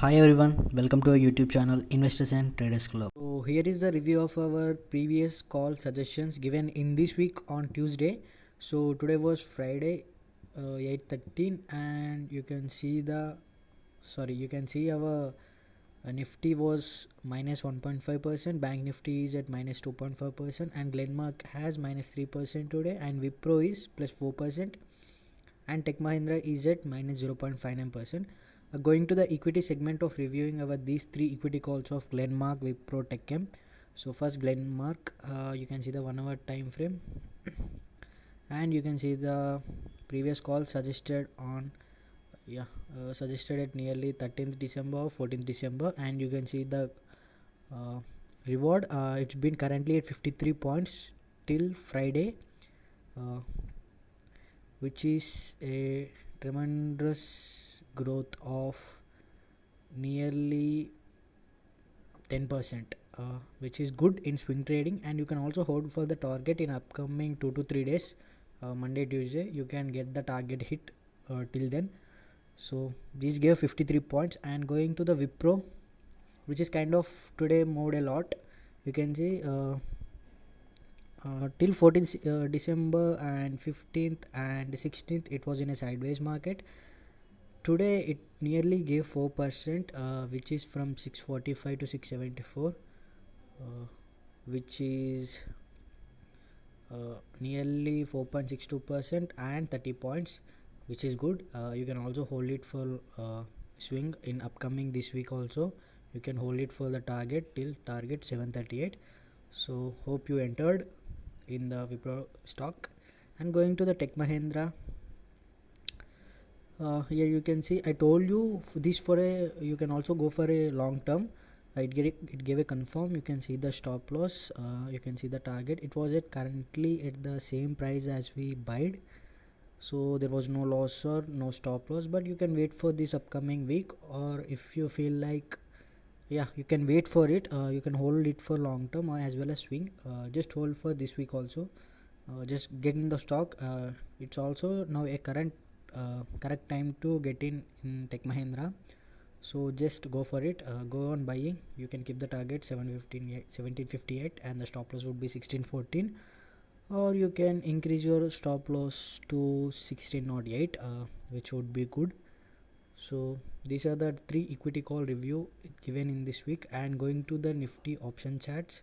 Hi everyone, welcome to our YouTube channel Investors and Traders Club. So here is the review of our previous call suggestions given in this week on Tuesday. So today was Friday 8:13 and you can see our Nifty was minus 1.5%, Bank Nifty is at minus 2.5% and Glenmark has minus 3% today and Vipro is plus 4% and Tech Mahindra is at minus 0.59%. Going to the equity segment of reviewing our these three equity calls of Glenmark, Vipro, TechM. So first Glenmark, you can see the 1 hour time frame and you can see the previous call suggested on suggested at nearly 13th December or 14th December, and you can see the reward. It's been currently at 53 points till Friday, which is a tremendous growth of nearly 10%, which is good in swing trading, and you can also hold for the target in upcoming 2 to 3 days. Monday, Tuesday you can get the target hit till then. So these gave 53 points. And going to the Vipro, which is kind of today moved a lot, you can see till 14th December and 15th and 16th it was in a sideways market. Today it nearly gave 4%, which is from 645 to 674, which is nearly 4.62% and 30 points, which is good. You can also hold it for swing in upcoming this week also. You can hold it for the target till target 738. So hope you entered in the Vipro stock. And going to the Tech Mahindra, here you can see I told you this for a, you can also go for a long term. It gave a confirm. You can see the stop loss, you can see the target. It was at currently at the same price as we buyed, so there was no loss or no stop loss. But you can wait for this upcoming week, or if you feel like you can wait for it, you can hold it for long term as well as swing. Just hold for this week also, just get in the stock. It's also now a correct time to get in Tech Mahindra, so just go for it. Go on buying. You can keep the target 1758 and the stop loss would be 1614, or you can increase your stop loss to 1608, which would be good. So these are the three equity call review given in this week. And going to the Nifty option charts,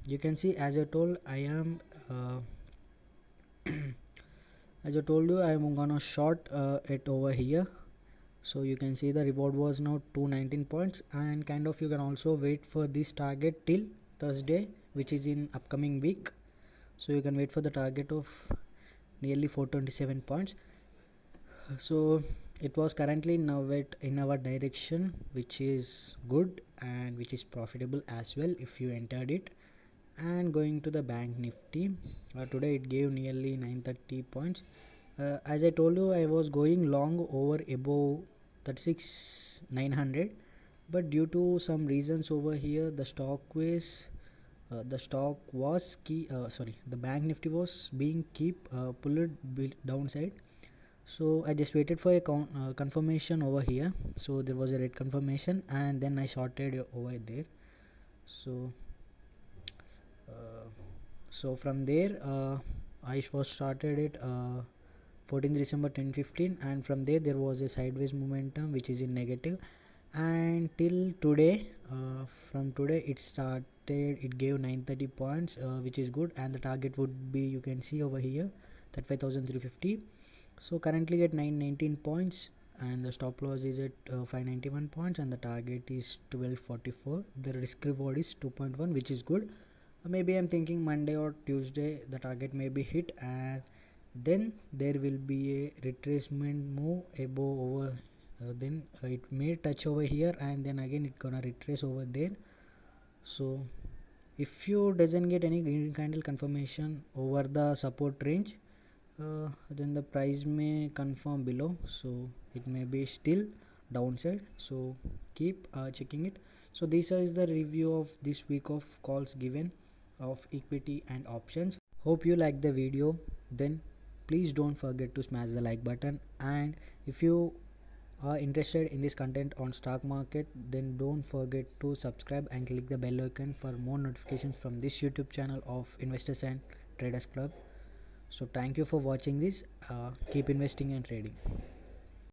you can see, as I told, I am as I told you, I am gonna short it over here. So you can see the reward was now 219 points, and kind of you can also wait for this target till Thursday, which is in upcoming week. So you can wait for the target of nearly 427 points. So it was currently now in our direction, which is good and which is profitable as well if you entered it. And going to the Bank Nifty, today it gave nearly 930 points. As I told you, I was going long over above 36,900, but due to some reasons over here, the the Bank Nifty was being pulled downside. So I just waited for a confirmation over here. So there was a red confirmation and then I shorted over there. So from there I was started it 14th December 10:15, and from there was a sideways momentum which is in negative, and till today, from today it started, it gave 930 points, which is good, and the target would be, you can see over here, 35,350. So currently at 919 points, and the stop loss is at 591 points, and the target is 1244. The risk reward is 2.1, which is good. Maybe I'm thinking Monday or Tuesday the target may be hit, and then there will be a retracement move above over, then it may touch over here and then again it gonna retrace over there. So if you doesn't get any green candle confirmation over the support range, then the price may confirm below, so it may be still downside, so keep checking it. So this is the review of this week of calls given of equity and options. Hope you like the video. Then please don't forget to smash the like button, and if you are interested in this content on stock market, then don't forget to subscribe and click the bell icon for more notifications from this YouTube channel of Investors and Traders Club. So thank you for watching this. Keep investing and trading.